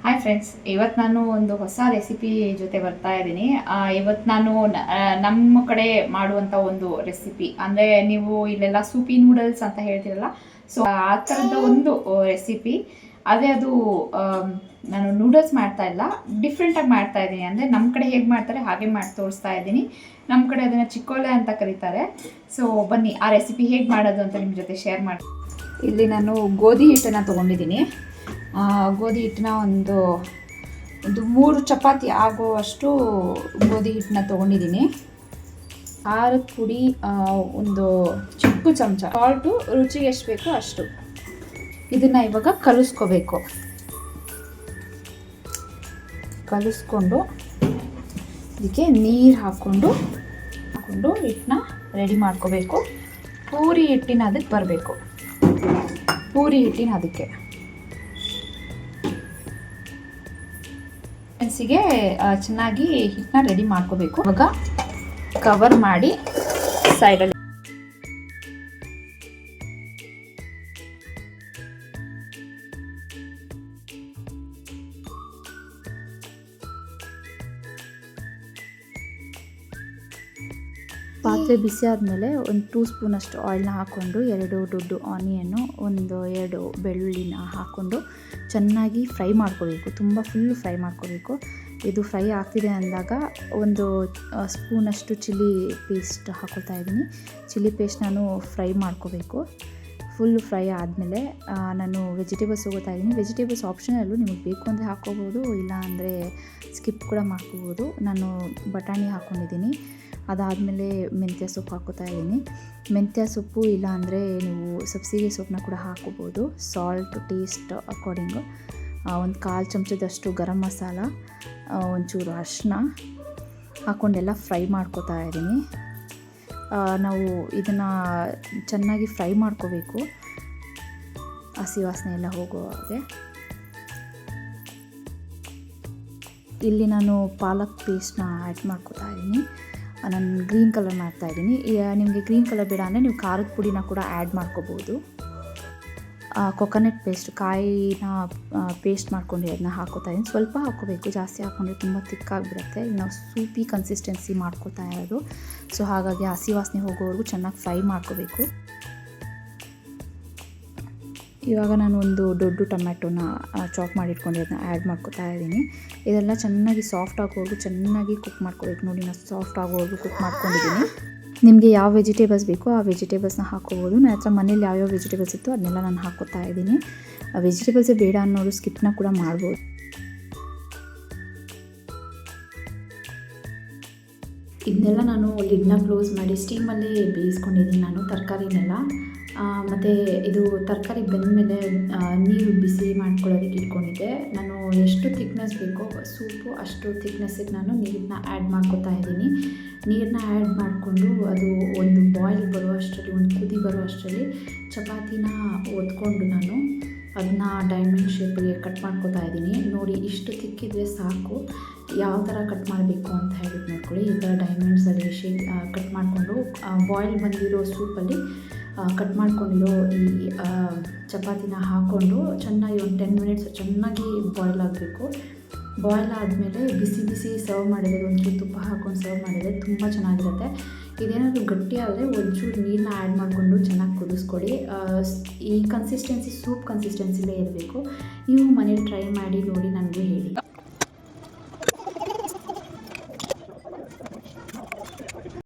Hi friends, ಇವತ್ತು ನಾನು ಒಂದು ಹೊಸ ರೆಸಿಪಿ ಜೊತೆ ಬರ್ತಾ ಇದ್ದೀನಿ. ಇವತ್ತು ನಾನು ನಮ್ಮ ಕಡೆ ಮಾಡುವಂಥ ಒಂದು ರೆಸಿಪಿ ಅಂದರೆ, ನೀವು ಇಲ್ಲೆಲ್ಲ ಸೂಪಿ ನೂಡಲ್ಸ್ ಅಂತ ಹೇಳ್ತೀರಲ್ಲ, ಸೊ ಆ ಥರದ ಒಂದು ರೆಸಿಪಿ. ಅದೇ ಅದು ನಾನು ನೂಡಲ್ಸ್ ಮಾಡ್ತಾ ಇಲ್ಲ, ಡಿಫ್ರೆಂಟಾಗಿ ಮಾಡ್ತಾ ಇದ್ದೀನಿ. ಅಂದರೆ ನಮ್ಮ ಕಡೆ ಹೇಗೆ ಮಾಡ್ತಾರೆ ಹಾಗೆ ಮಾಡಿ ತೋರಿಸ್ತಾ ಇದ್ದೀನಿ. ನಮ್ಮ ಕಡೆ ಅದನ್ನು ಚಿಕ್ಕೋಲೆ ಅಂತ ಕರೀತಾರೆ. ಸೊ ಬನ್ನಿ ಆ ರೆಸಿಪಿ ಹೇಗೆ ಮಾಡೋದು ಅಂತ ನಿಮ್ಮ ಜೊತೆ ಶೇರ್ ಮಾಡಿ. ಇಲ್ಲಿ ನಾನು ಗೋಧಿ ಹಿಟ್ಟನ್ನು ತೊಗೊಂಡಿದ್ದೀನಿ. ಗೋಧಿ ಹಿಟ್ಟನ್ನ ಒಂದು 3 ಚಪಾತಿ ಆಗುವಷ್ಟು ಗೋಧಿ ಹಿಟ್ಟನ್ನ ತೊಗೊಂಡಿದ್ದೀನಿ. ಖಾರದ ಪುಡಿ ಒಂದು ಚಿಕ್ಕ ಚಮಚ, ಸಾಲ್ಟು ರುಚಿಗೆ ಎಷ್ಟು ಬೇಕೋ ಅಷ್ಟು. ಇದನ್ನು ಇವಾಗ ಕಲಿಸ್ಕೊಂಡು ಇದಕ್ಕೆ ನೀರು ಹಾಕ್ಕೊಂಡು ಹಿಟ್ಟನ್ನ ರೆಡಿ ಮಾಡ್ಕೋಬೇಕು. ಪೂರಿ ಹಿಟ್ಟಿನ ಅದಕ್ಕೆ ಬರಬೇಕು. ಅದಕ್ಕೆ ಗೆ ಚೆನ್ನಾಗಿ ಹಿಟ್ಟನ್ನ ರೆಡಿ ಮಾಡ್ಕೋಬೇಕು. ಇವಾಗ ಕವರ್ ಮಾಡಿ ಸೈಡಲ್ಲಿ ಪಾತ್ರೆ ಬಿಸಿ ಆದಮೇಲೆ ಒಂದು 2 ಸ್ಪೂನಷ್ಟು ಆಯಿಲ್ನ ಹಾಕ್ಕೊಂಡು 2 ದೊಡ್ಡ ಆನಿಯನ್ನು, 2 ಬೆಳ್ಳುಳ್ಳಿನ ಹಾಕ್ಕೊಂಡು ಚೆನ್ನಾಗಿ ಫ್ರೈ ಮಾಡ್ಕೋಬೇಕು. ತುಂಬ ಫುಲ್ಲು ಫ್ರೈ ಮಾಡ್ಕೋಬೇಕು. ಇದು ಫ್ರೈ ಆಗ್ತಿದೆ ಅಂದಾಗ 1 ಸ್ಪೂನಷ್ಟು ಚಿಲ್ಲಿ ಪೇಸ್ಟ್ ಹಾಕ್ಕೊಳ್ತಾ ಇದ್ದೀನಿ. ಚಿಲ್ಲಿ ಪೇಸ್ಟ್ ನಾನು ಫ್ರೈ ಮಾಡ್ಕೋಬೇಕು. ಫುಲ್ಲು ಫ್ರೈ ಆದಮೇಲೆ ನಾನು ವೆಜಿಟೇಬಲ್ಸ್ ಹೋಗ್ತಾ ಇದ್ದೀನಿ. ವೆಜಿಟೇಬಲ್ಸ್ ಆಪ್ಷನಲ್ಲು, ನಿಮಗೆ ಬೇಕು ಅಂದರೆ ಹಾಕ್ಕೋಬೋದು, ಇಲ್ಲ ಅಂದರೆ ಸ್ಕಿಪ್ ಕೂಡ ಮಾಡ್ಕೋಬೋದು. ನಾನು ಬಟಾಣಿ ಹಾಕ್ಕೊಂಡಿದ್ದೀನಿ. ಅದಾದಮೇಲೆ ಮೆಂತ್ಯ ಸೊಪ್ಪು ಹಾಕ್ಕೋತಾ ಇದ್ದೀನಿ. ಮೆಂತ್ಯ ಸೊಪ್ಪು ಇಲ್ಲ ಅಂದರೆ ನೀವು ಸಬ್ಸಿಗೆ ಸೊಪ್ಪನ್ನ ಕೂಡ ಹಾಕ್ಕೋಬೋದು. ಸಾಲ್ಟ್ ಟೇಸ್ಟ್ ಅಕಾರ್ಡಿಂಗು, 1/4 ಚಮಚದಷ್ಟು ಗರಂ ಮಸಾಲ, ಒಂಚೂರು ಅರಿಶಿನ ಹಾಕ್ಕೊಂಡೆಲ್ಲ ಫ್ರೈ ಮಾಡ್ಕೋತಾ ಇದ್ದೀನಿ. ನಾವು ಇದನ್ನು ಚೆನ್ನಾಗಿ ಫ್ರೈ ಮಾಡ್ಕೋಬೇಕು, ಹಸಿ ವಾಸನೆ ಎಲ್ಲ ಹೋಗೋ ಹಾಗೆ. ಇಲ್ಲಿ ನಾನು ಪಾಲಕ್ ಪೇಸ್ಟ್ನ ಆ್ಯಡ್ ಮಾಡ್ಕೋತಾ ಇದ್ದೀನಿ. ನಾನು ಗ್ರೀನ್ ಕಲರ್ ಮಾಡ್ತಾಯಿದ್ದೀನಿ. ನಿಮಗೆ ಗ್ರೀನ್ ಕಲರ್ ಬೇಡ ಅಂದರೆ ನೀವು ಖಾರದ ಪುಡಿನ ಕೂಡ ಆ್ಯಡ್ ಮಾಡ್ಕೋಬೋದು. ಕೊಕೊನಟ್ ಪೇಸ್ಟ್, ಕಾಯಿನ ಪೇಸ್ಟ್ ಮಾಡ್ಕೊಂಡು ಅದನ್ನ ಹಾಕ್ಕೋತಾ ಇದ್ದೀನಿ. ಸ್ವಲ್ಪ ಹಾಕ್ಕೋಬೇಕು, ಜಾಸ್ತಿ ಹಾಕ್ಕೊಂಡ್ರೆ ತುಂಬ ತಿಕ್ಕಾಗಿಬಿಡುತ್ತೆ. ಇಲ್ಲಿ ನಾವು ಸೂಪಿ ಕನ್ಸಿಸ್ಟೆನ್ಸಿ ಮಾಡ್ಕೋತಾ ಇರೋದು. ಸೊ ಹಾಗಾಗಿ ಹಸಿ ವಾಸನೆ ಹೋಗೋವರೆಗೂ ಚೆನ್ನಾಗಿ ಫ್ರೈ ಮಾಡ್ಕೋಬೇಕು. ಇವಾಗ ನಾನು ಒಂದು ದೊಡ್ಡ ಟೊಮ್ಯಾಟೋನ ಚಾಪ್ ಮಾಡಿ ಇಟ್ಕೊಂಡು ಅದನ್ನ ಆ್ಯಡ್ ಮಾಡ್ಕೋತಾ ಇದ್ದೀನಿ. ಇದೆಲ್ಲ ಚೆನ್ನಾಗಿ ಸಾಫ್ಟ್ ಆಗೋವರೆಗೂ ಚೆನ್ನಾಗಿ ಕುಕ್ ಮಾಡ್ಕೋಬೇಕು. ನೋಡಿ, ನಾನು ಸಾಫ್ಟ್ ಆಗೋವರೆಗೂ ಕುಕ್ ಮಾಡ್ಕೊಂಡಿದ್ದೀನಿ. ನಿಮಗೆ ಯಾವ ವೆಜಿಟೇಬಲ್ಸ್ ಬೇಕೋ ಆ ವೆಜಿಟೇಬಲ್ಸ್ನ ಹಾಕ್ಕೋಬೋದು. ನನ್ನ ಹತ್ರ ಮನೇಲಿ ಯಾವ್ಯಾವ ವೆಜಿಟೇಬಲ್ಸ್ ಇತ್ತು ಅದನ್ನೆಲ್ಲ ನಾನು ಹಾಕ್ಕೋತಾ ಇದ್ದೀನಿ. ವೆಜಿಟೇಬಲ್ಸೇ ಬೇಡ ಅನ್ನೋರು ಸ್ಕಿಪ್ನ ಕೂಡ ಮಾಡ್ಬೋದು. ಇದನ್ನೆಲ್ಲ ನಾನು ಲಿಡ್ನ ಕ್ಲೋಸ್ ಮಾಡಿ ಸ್ಟೀಮಲ್ಲಿ ಬೇಯಿಸ್ಕೊಂಡಿದ್ದೀನಿ ನಾನು ತರಕಾರಿನೆಲ್ಲ. ಮತ್ತು ಇದು ತರಕಾರಿ ಬೆಂದಮೇಲೆ ನೀರು ಬಿಸಿ ಮಾಡ್ಕೊಳ್ಳೋದಕ್ಕೆ ಇಟ್ಕೊಂಡಿದ್ದೆ. ನಾನು ಎಷ್ಟು ಥಿಕ್ನೆಸ್ ಬೇಕೋ ಸೂಪು ಅಷ್ಟು ಥಿಕ್ನೆಸ್ಸಿಗೆ ನಾನು ನೀರನ್ನ ಆ್ಯಡ್ ಮಾಡ್ಕೋತಾ ಇದ್ದೀನಿ. ನೀರನ್ನ ಆ್ಯಡ್ ಮಾಡಿಕೊಂಡು ಅದು ಒಂದು ಬಾಯ್ಲ್ ಬರುವಷ್ಟರಲ್ಲಿ, ಒಂದು ಕುದಿ ಬರುವಷ್ಟರಲ್ಲಿ ಚಪಾತಿನ ಒತ್ಕೊಂಡು ನಾನು ಅದನ್ನ ಡೈಮಂಡ್ ಶೇಪಿಗೆ ಕಟ್ ಮಾಡ್ಕೋತಾ ಇದ್ದೀನಿ. ನೋಡಿ, ಇಷ್ಟು ತಿಕ್ಕಿದ್ರೆ ಸಾಕು. ಯಾವ ಥರ ಕಟ್ ಮಾಡಬೇಕು ಅಂತ ಹೇಳಿದ್ದು ನೋಡ್ಕೊಳ್ಳಿ. ಈ ಥರ ಡೈಮಂಡ್ಸಲ್ಲಿ ಕಟ್ ಮಾಡಿಕೊಂಡು ಬಾಯ್ಲ್ ಬಂದಿರೋ ಸೂಪಲ್ಲಿ ಕಟ್ ಮಾಡ್ಕೊಂಡಿರೋ ಈ ಚಪಾತಿನ ಹಾಕ್ಕೊಂಡು ಚೆನ್ನಾಗಿ ಒಂದು 10 ಮಿನಿಟ್ಸ್ ಚೆನ್ನಾಗಿ ಬಾಯ್ಲ್ ಆಗಬೇಕು. ಬಾಯ್ಲ್ ಆದಮೇಲೆ ಬಿಸಿ ಸರ್ವ್ ಮಾಡಿದರೆ, ಒಂಚೂರು ತುಪ್ಪ ಹಾಕ್ಕೊಂಡು ಸರ್ವ್ ಮಾಡಿದರೆ ತುಂಬ ಚೆನ್ನಾಗಿರುತ್ತೆ. ಇದೇನಾದರೂ ಗಟ್ಟಿ ಆದರೆ ಒಂಚೂರು ನೀರನ್ನ ಆ್ಯಡ್ ಮಾಡಿಕೊಂಡು ಚೆನ್ನಾಗಿ ಕುದಿಸ್ಕೊಳ್ಳಿ. ಈ ಕನ್ಸಿಸ್ಟೆನ್ಸಿ ಸೂಪ್ ಕನ್ಸಿಸ್ಟೆನ್ಸಿಲೇ ಇರಬೇಕು. ನೀವು ಮನೇಲಿ ಟ್ರೈ ಮಾಡಿ ನೋಡಿ ನನಗೆ ಹೇಳಿ.